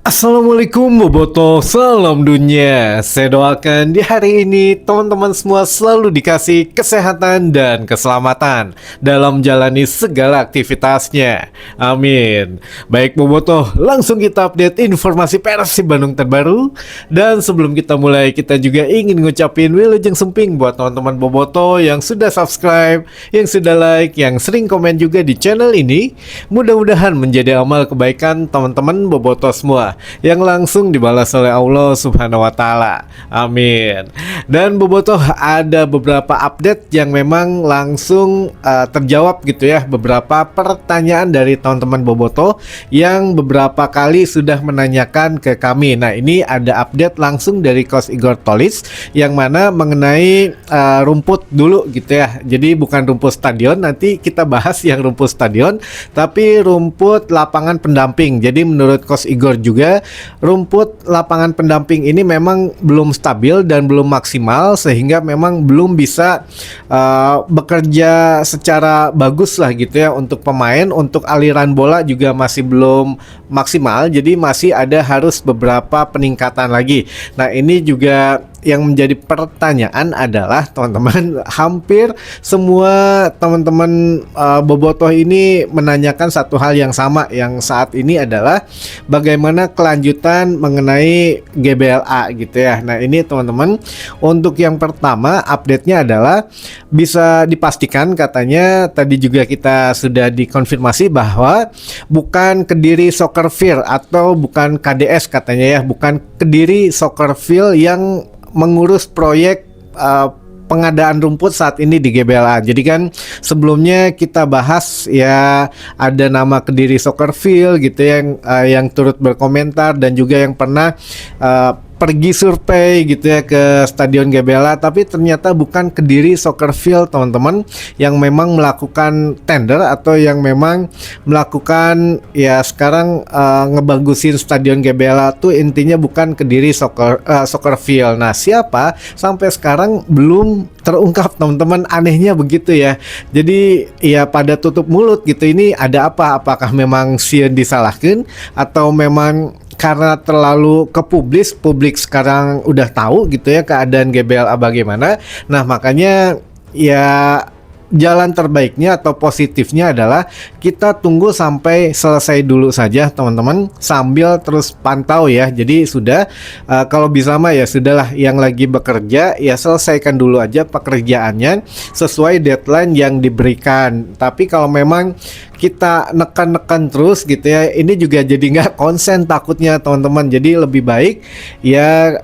Assalamualaikum Boboto, salam dunia. Saya doakan di hari ini teman-teman semua selalu dikasih kesehatan dan keselamatan dalam menjalani segala aktivitasnya. Amin. Baik Boboto, langsung kita update informasi Persib Bandung terbaru. Dan sebelum kita mulai, kita juga ingin ngucapin wilujeng semping buat teman-teman Boboto yang sudah subscribe, yang sudah like, yang sering komen juga di channel ini. Mudah-mudahan menjadi amal kebaikan teman-teman Boboto semua yang langsung dibalas oleh Allah Subhanahu wa taala. Amin. Dan Bobotoh, ada beberapa update yang memang langsung terjawab gitu ya, beberapa pertanyaan dari teman-teman Bobotoh yang beberapa kali sudah menanyakan ke kami. Nah, ini ada update langsung dari Coach Igor Tolis yang mana mengenai rumput dulu gitu ya. Jadi bukan rumput stadion, nanti kita bahas yang rumput stadion, tapi rumput lapangan pendamping. Jadi menurut Coach Igor juga rumput lapangan pendamping ini memang belum stabil dan belum maksimal, sehingga memang belum bisa bekerja secara bagus lah gitu ya untuk pemain. Untuk aliran bola juga masih belum maksimal, jadi masih ada harus beberapa peningkatan lagi. Nah, ini juga yang menjadi pertanyaan adalah teman-teman, hampir semua teman-teman Bobotoh ini menanyakan satu hal yang sama, yang saat ini adalah bagaimana kelanjutan mengenai GBLA gitu ya. Nah, ini teman-teman, untuk yang pertama update-nya adalah bisa dipastikan, katanya tadi juga kita sudah dikonfirmasi bahwa bukan Kediri Soccer Field atau bukan KDS katanya ya, bukan Kediri Soccer Field yang mengurus proyek pengadaan rumput saat ini di GBLA. Jadi kan sebelumnya kita bahas ya, ada nama Kediri Soccer Field gitu yang turut berkomentar dan juga yang pernah pergi survei gitu ya ke Stadion GBLA, tapi ternyata bukan Kediri Soccer Field teman-teman yang memang melakukan tender atau yang memang melakukan ya sekarang ngebagusin Stadion GBLA tuh intinya bukan Kediri Soccer Field. Nah, siapa sampai sekarang belum terungkap teman-teman, anehnya begitu ya. Jadi ya pada tutup mulut gitu, ini ada apa? Apakah memang sieun disalahkan atau memang karena terlalu ke publik sekarang udah tahu gitu ya keadaan GBLA bagaimana. Nah, makanya ya jalan terbaiknya atau positifnya adalah kita tunggu sampai selesai dulu saja teman-teman, sambil terus pantau ya. Jadi sudah kalau bisa mah ya sudahlah, yang lagi bekerja ya selesaikan dulu aja pekerjaannya sesuai deadline yang diberikan. Tapi kalau memang kita nekan-nekan terus gitu ya, ini juga jadi nggak konsen takutnya teman-teman. Jadi lebih baik ya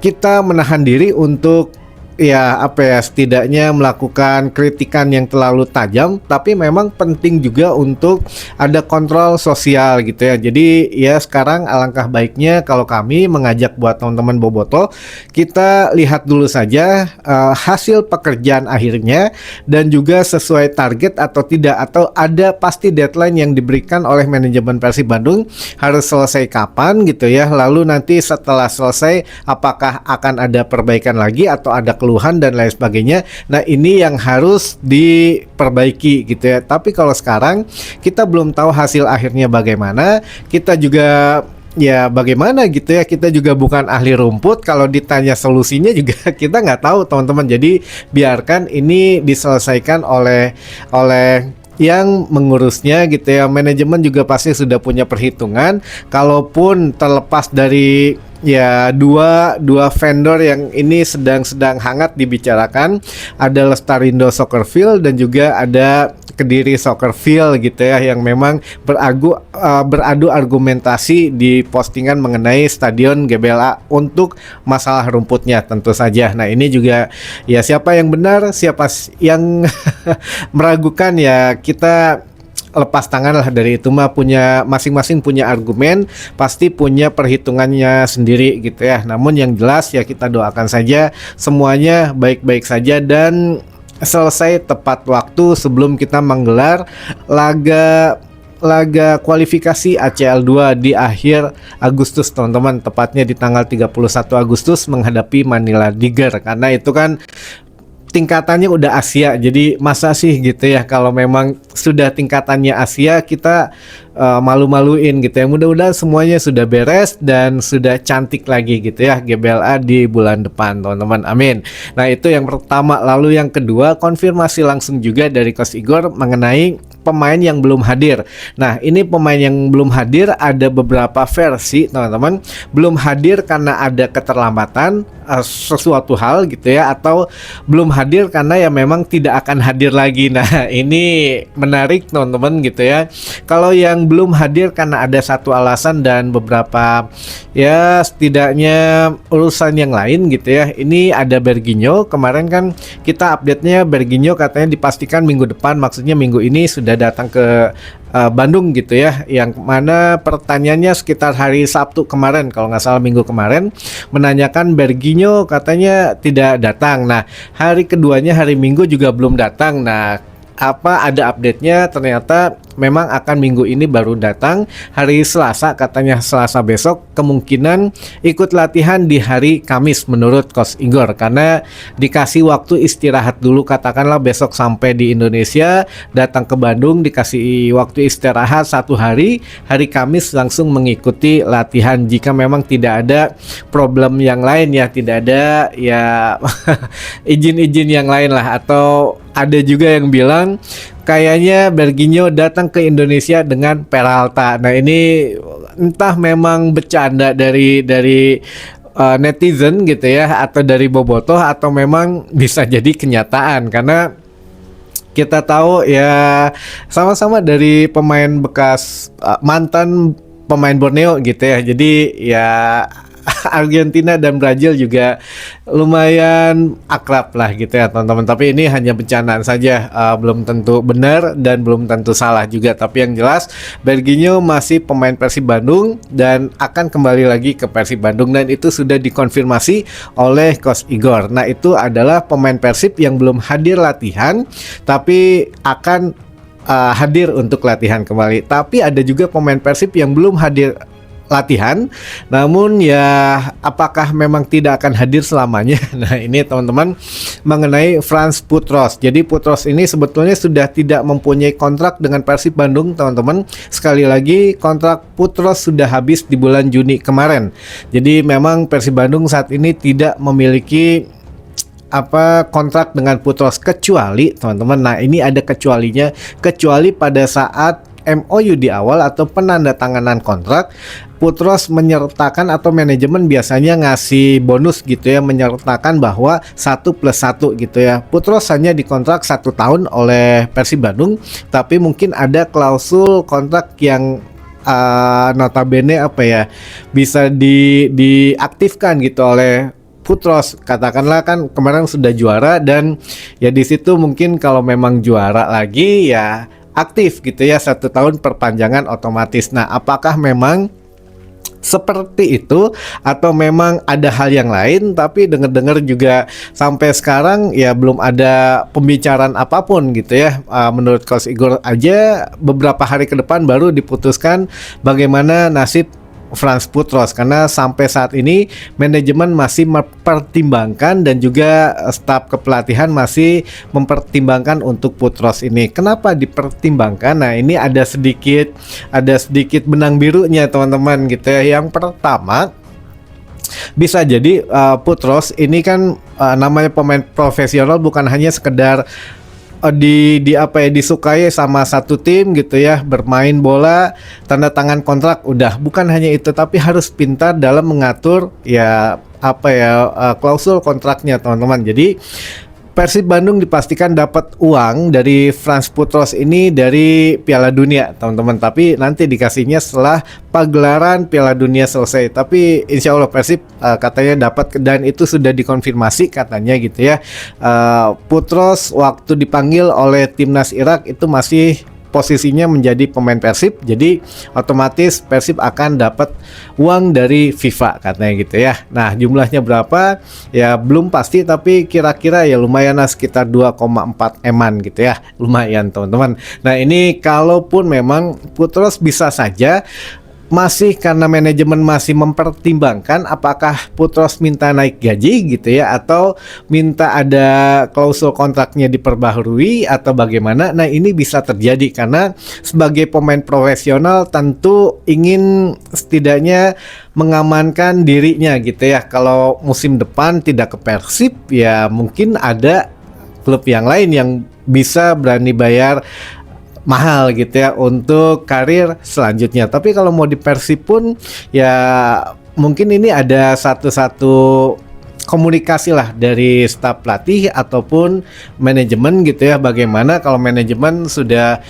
kita menahan diri untuk ya apa ya, setidaknya melakukan kritikan yang terlalu tajam, tapi memang penting juga untuk ada kontrol sosial gitu ya. Jadi ya sekarang alangkah baiknya kalau kami mengajak buat teman-teman Bobotoh, kita lihat dulu saja hasil pekerjaan akhirnya dan juga sesuai target atau tidak, atau ada pasti deadline yang diberikan oleh manajemen Persib Bandung harus selesai kapan gitu ya. Lalu nanti setelah selesai apakah akan ada perbaikan lagi atau ada keluhan dan lain sebagainya. Nah, ini yang harus diperbaiki gitu ya. Tapi kalau sekarang kita belum tahu hasil akhirnya bagaimana, kita juga ya bagaimana gitu ya, kita juga bukan ahli rumput, kalau ditanya solusinya juga kita nggak tahu teman-teman. Jadi biarkan ini diselesaikan oleh yang mengurusnya gitu ya. Manajemen juga pasti sudah punya perhitungan. Kalaupun terlepas dari ya dua vendor yang ini sedang hangat dibicarakan, ada Lestarindo Soccer Field dan juga ada Kediri Soccer Field gitu ya, yang memang beradu argumentasi di postingan mengenai Stadion GBLA untuk masalah rumputnya tentu saja. Nah, ini juga ya siapa yang benar, siapa yang meragukan, ya kita lepas tangan lah dari itu mah. Punya masing-masing punya argumen, pasti punya perhitungannya sendiri gitu ya. Namun yang jelas ya kita doakan saja semuanya baik-baik saja dan selesai tepat waktu sebelum kita menggelar laga kualifikasi ACL 2 di akhir Agustus teman-teman, tepatnya di tanggal 31 Agustus menghadapi Manila Tiger. Karena itu kan tingkatannya udah Asia, jadi masa sih gitu ya, kalau memang sudah tingkatannya Asia kita malu-maluin gitu ya. Mudah-mudahan semuanya sudah beres dan sudah cantik lagi gitu ya GBLA di bulan depan teman-teman, amin. Nah itu yang pertama. Lalu yang kedua, konfirmasi langsung juga dari Coach Igor mengenai pemain yang belum hadir. Nah ini pemain yang belum hadir ada beberapa versi teman-teman. Belum hadir karena ada keterlambatan sesuatu hal gitu ya, atau belum hadir karena ya memang tidak akan hadir lagi. Nah ini menarik teman-teman gitu ya. Kalau yang belum hadir karena ada satu alasan dan beberapa ya setidaknya urusan yang lain gitu ya. Ini ada Berginho, kemarin kan kita update-nya Berginho katanya dipastikan minggu depan, maksudnya minggu ini sudah datang ke Bandung gitu ya, yang mana pertanyaannya sekitar hari Sabtu kemarin kalau nggak salah, minggu kemarin menanyakan Berginho katanya tidak datang. Nah hari keduanya hari Minggu juga belum datang. Nah apa ada update-nya, ternyata memang akan minggu ini baru datang. Hari Selasa katanya, Selasa besok kemungkinan ikut latihan di hari Kamis menurut Coach Igor, karena dikasih waktu istirahat dulu, katakanlah besok sampai di Indonesia, datang ke Bandung dikasih waktu istirahat 1 hari, hari Kamis langsung mengikuti latihan jika memang tidak ada problem yang lain ya, tidak ada ya izin-izin yang lain lah. Atau ada juga yang bilang kayaknya Berginho datang ke Indonesia dengan Peralta. Nah ini entah memang bercanda dari netizen gitu ya, atau dari bobotoh, atau memang bisa jadi kenyataan, karena kita tahu ya sama-sama dari pemain bekas, mantan pemain Borneo gitu ya. Jadi ya Argentina dan Brazil juga lumayan akrab lah gitu ya teman-teman. Tapi ini hanya bercandaan saja, belum tentu benar dan belum tentu salah juga. Tapi yang jelas Berginho masih pemain Persib Bandung dan akan kembali lagi ke Persib Bandung, dan itu sudah dikonfirmasi oleh Coach Igor. Nah itu adalah pemain Persib yang belum hadir latihan tapi akan hadir untuk latihan kembali. Tapi ada juga pemain Persib yang belum hadir latihan, namun ya apakah memang tidak akan hadir selamanya. Nah ini teman-teman mengenai Frans Putros. Jadi Putros ini sebetulnya sudah tidak mempunyai kontrak dengan Persib Bandung teman-teman. Sekali lagi kontrak Putros sudah habis di bulan Juni kemarin. Jadi memang Persib Bandung saat ini tidak memiliki kontrak dengan Putros, kecuali teman-teman, nah ini ada kecualinya, kecuali pada saat MOU di awal atau penandatanganan kontrak, Putros menyertakan atau manajemen biasanya ngasih bonus gitu ya, menyertakan bahwa 1+1 gitu ya. Putros hanya dikontrak 1 tahun oleh Persib Bandung, tapi mungkin ada klausul kontrak yang notabene bisa diaktifkan gitu oleh Putros. Katakanlah kan kemarin sudah juara, dan ya di situ mungkin kalau memang juara lagi ya aktif gitu ya, 1 tahun perpanjangan otomatis. Nah apakah memang seperti itu atau memang ada hal yang lain? Tapi dengar-dengar juga sampai sekarang ya belum ada pembicaraan apapun gitu ya. Menurut Coach Igor aja beberapa hari ke depan baru diputuskan bagaimana nasib Frans Putros, karena sampai saat ini manajemen masih mempertimbangkan dan juga staf kepelatihan masih mempertimbangkan untuk Putros ini. Kenapa dipertimbangkan? Nah ini ada sedikit benang birunya teman-teman gitu ya. Yang pertama, bisa jadi Putros ini kan namanya pemain profesional, bukan hanya sekedar disukai sama satu tim gitu ya, bermain bola, tanda tangan kontrak, udah. Bukan hanya itu, tapi harus pintar dalam mengatur klausul kontraknya teman-teman. Jadi Persib Bandung dipastikan dapat uang dari Frans Putros ini dari Piala Dunia teman-teman, tapi nanti dikasihnya setelah pagelaran Piala Dunia selesai. Tapi insya Allah Persib katanya dapat, dan itu sudah dikonfirmasi katanya gitu ya. Putros waktu dipanggil oleh timnas Irak itu masih posisinya menjadi pemain Persib, jadi otomatis Persib akan dapat uang dari FIFA katanya gitu ya. Nah jumlahnya berapa ya belum pasti, tapi kira-kira ya lumayan lah, sekitar 2,4 eman gitu ya, lumayan teman-teman. Nah ini kalaupun memang Putros bisa saja masih karena manajemen masih mempertimbangkan apakah Putros minta naik gaji gitu ya, atau minta ada klausul kontraknya diperbaharui atau bagaimana. Nah, ini bisa terjadi karena sebagai pemain profesional tentu ingin setidaknya mengamankan dirinya gitu ya. Kalau musim depan tidak ke Persib, ya mungkin ada klub yang lain yang bisa berani bayar mahal gitu ya untuk karir selanjutnya. Tapi kalau mau di Persib pun ya mungkin ini ada satu komunikasi lah dari staf pelatih ataupun manajemen gitu ya, bagaimana kalau manajemen sudah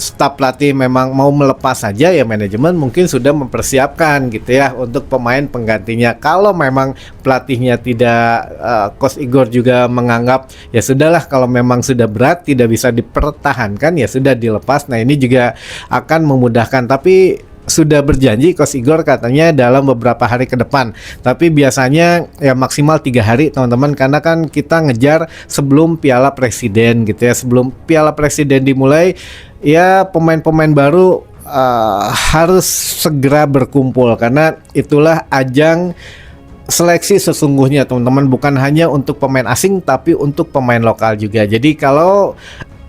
staf pelatih memang mau melepas saja, ya manajemen mungkin sudah mempersiapkan gitu ya untuk pemain penggantinya. Kalau memang pelatihnya tidak, Coach Igor juga menganggap ya sudahlah, kalau memang sudah berat tidak bisa dipertahankan ya sudah dilepas. Nah, ini juga akan memudahkan, tapi sudah berjanji Coach Igor katanya dalam beberapa hari ke depan, tapi biasanya ya maksimal 3 hari teman-teman, karena kan kita ngejar sebelum Piala Presiden gitu ya. Sebelum Piala Presiden dimulai ya pemain-pemain baru harus segera berkumpul, karena itulah ajang seleksi sesungguhnya teman-teman, bukan hanya untuk pemain asing tapi untuk pemain lokal juga. Jadi kalau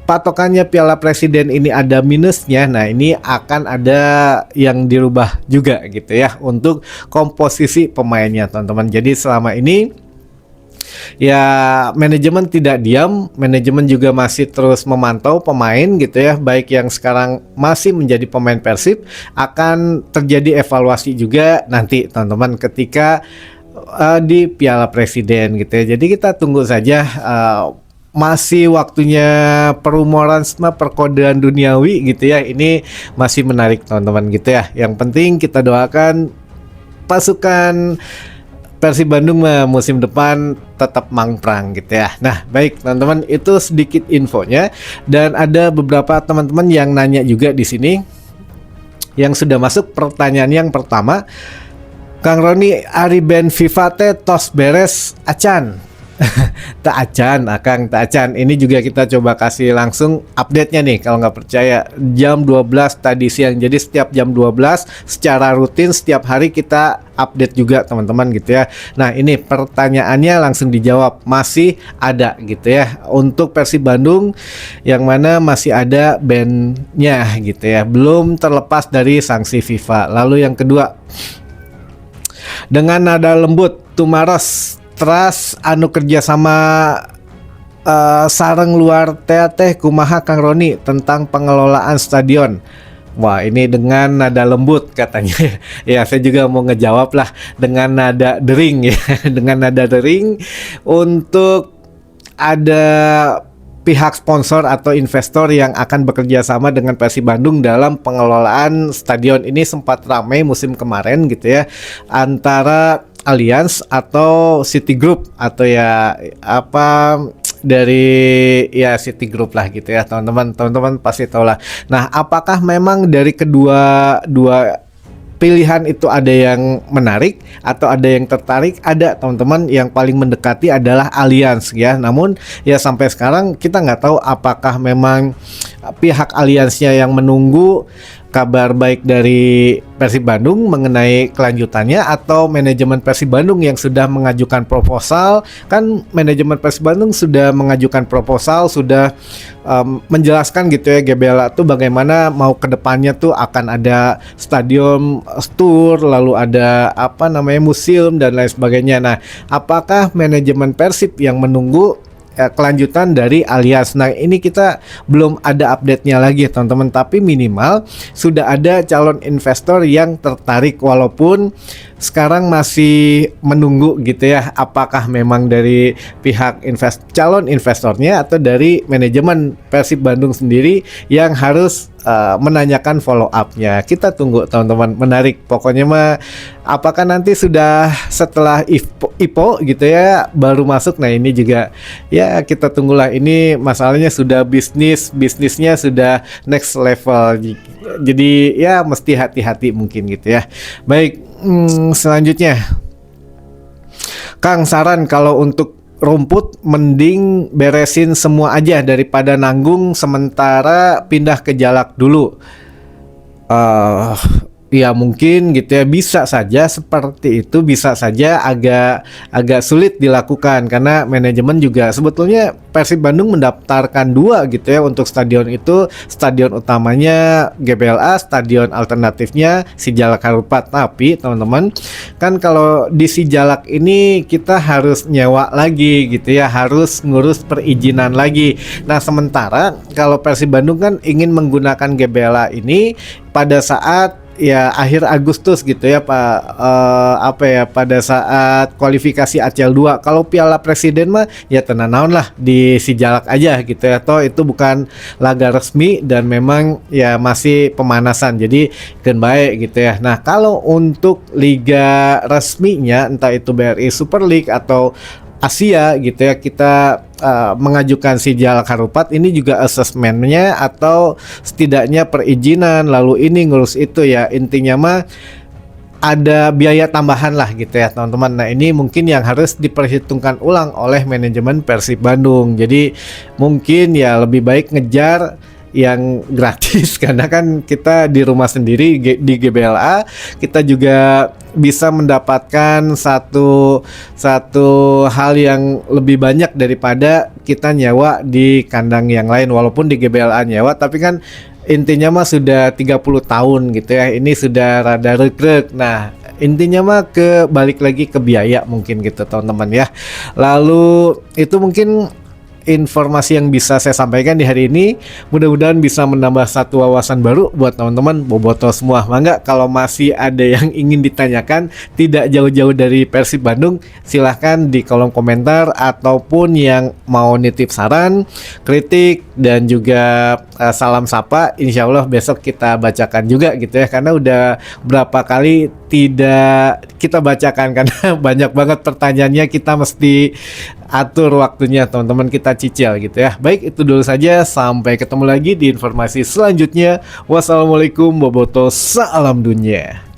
patokannya Piala Presiden ini ada minusnya, nah ini akan ada yang dirubah juga gitu ya untuk komposisi pemainnya teman-teman. Jadi selama ini ya manajemen tidak diam, manajemen juga masih terus memantau pemain gitu ya, baik yang sekarang masih menjadi pemain Persib. Akan terjadi evaluasi juga nanti teman-teman ketika di Piala Presiden gitu ya. Jadi kita tunggu saja, masih waktunya perumoran sama perkodean duniawi gitu ya. Ini masih menarik teman-teman gitu ya. Yang penting kita doakan pasukan Persib Bandung musim depan tetap mangprang gitu ya. Nah, baik teman-teman, itu sedikit infonya, dan ada beberapa teman-teman yang nanya juga di sini yang sudah masuk. Pertanyaan yang pertama, Kang Roni, Ari Ben FIFA teh tos beres acan. Tak acan, Akang, tak acan. Ini juga kita coba kasih langsung update-nya nih, kalau nggak percaya. Jam 12 tadi siang, jadi setiap jam 12 secara rutin setiap hari kita update juga teman-teman gitu ya. Nah, ini pertanyaannya langsung dijawab, masih ada gitu ya untuk Persib Bandung, yang mana masih ada bandnya gitu ya, belum terlepas dari sanksi FIFA. Lalu yang kedua, dengan nada lembut Tumaros teras anu kerja sama sareng luar teh kumaha Kang Roni tentang pengelolaan stadion. Wah, ini dengan nada lembut katanya. Ya, saya juga mau ngejawab lah dengan nada dering ya. Dengan nada dering untuk ada pihak sponsor atau investor yang akan bekerja sama dengan Persib Bandung dalam pengelolaan stadion. Ini sempat ramai musim kemarin gitu ya, antara Allianz atau Citigroup, atau ya apa dari ya Citigroup lah gitu ya teman-teman pasti tahu lah. Nah, apakah memang dari dua pilihan itu ada yang menarik atau ada yang tertarik? Ada teman-teman, yang paling mendekati adalah Allianz ya. Namun ya sampai sekarang kita nggak tahu apakah memang pihak Allianznya yang menunggu kabar baik dari Persib Bandung mengenai kelanjutannya, atau manajemen Persib Bandung yang sudah mengajukan proposal. Kan manajemen Persib Bandung sudah mengajukan proposal, sudah menjelaskan gitu ya GBLA tuh bagaimana mau kedepannya tuh akan ada stadion tour, lalu ada apa namanya museum dan lain sebagainya. Nah, apakah manajemen Persib yang menunggu kelanjutan dari Allianz? Nah, ini kita belum ada update-nya lagi teman-teman, tapi minimal sudah ada calon investor yang tertarik, walaupun sekarang masih menunggu gitu ya, apakah memang dari pihak calon investornya atau dari manajemen Persib Bandung sendiri yang harus menanyakan follow up-nya. Kita tunggu teman-teman, menarik pokoknya mah. Apakah nanti sudah setelah IPO gitu ya baru masuk? Nah, ini juga ya kita tunggulah. Ini masalahnya sudah bisnisnya sudah next level, jadi ya mesti hati-hati mungkin gitu ya. Baik, selanjutnya Kang, saran kalau untuk rumput mending beresin semua aja daripada nanggung, sementara pindah ke Jalak dulu. Ya mungkin gitu ya, bisa saja seperti itu, bisa saja agak agak sulit dilakukan karena manajemen juga sebetulnya Persib Bandung mendaftarkan dua gitu ya untuk stadion itu, stadion utamanya GBLA, stadion alternatifnya Sijalak Harupat. Tapi teman-teman, kan kalau di Sijalak ini kita harus nyewa lagi gitu ya, harus ngurus perizinan lagi. Nah, sementara kalau Persib Bandung kan ingin menggunakan GBLA ini pada saat ya akhir Agustus gitu ya Pak, apa ya, pada saat kualifikasi ACL 2. Kalau Piala Presiden mah ya tenan naon lah di Sijalak aja gitu ya, toh itu bukan laga resmi dan memang ya masih pemanasan, jadi kan baik gitu ya. Nah, kalau untuk liga resminya entah itu BRI Super League atau Asia gitu ya, kita mengajukan Sijalak Harupat ini juga asesmennya atau setidaknya perizinan, lalu ini ngurus itu ya, intinya mah ada biaya tambahan lah gitu ya teman-teman. Nah, ini mungkin yang harus diperhitungkan ulang oleh manajemen Persib Bandung. Jadi mungkin ya lebih baik ngejar yang gratis karena kan kita di rumah sendiri di GBLA, kita juga bisa mendapatkan satu hal yang lebih banyak daripada kita nyewa di kandang yang lain. Walaupun di GBLA nyewa, tapi kan intinya mah sudah 30 tahun gitu ya, ini sudah rada regrek. Nah, intinya mah balik lagi ke biaya mungkin gitu teman-teman ya. Lalu itu mungkin informasi yang bisa saya sampaikan di hari ini. Mudah-mudahan bisa menambah satu wawasan baru buat teman-teman bobotoh semua. Mangga kalau masih ada yang ingin ditanyakan tidak jauh-jauh dari Persib Bandung, silahkan di kolom komentar, ataupun yang mau nitip saran, kritik, dan juga salam sapa, insya Allah besok kita bacakan juga gitu ya, karena udah berapa kali tidak kita bacakan karena banyak banget pertanyaannya, kita mesti atur waktunya teman-teman, kita cicil gitu ya. Baik, itu dulu saja, sampai ketemu lagi di informasi selanjutnya. Wassalamualaikum bobotoh, salam dunia.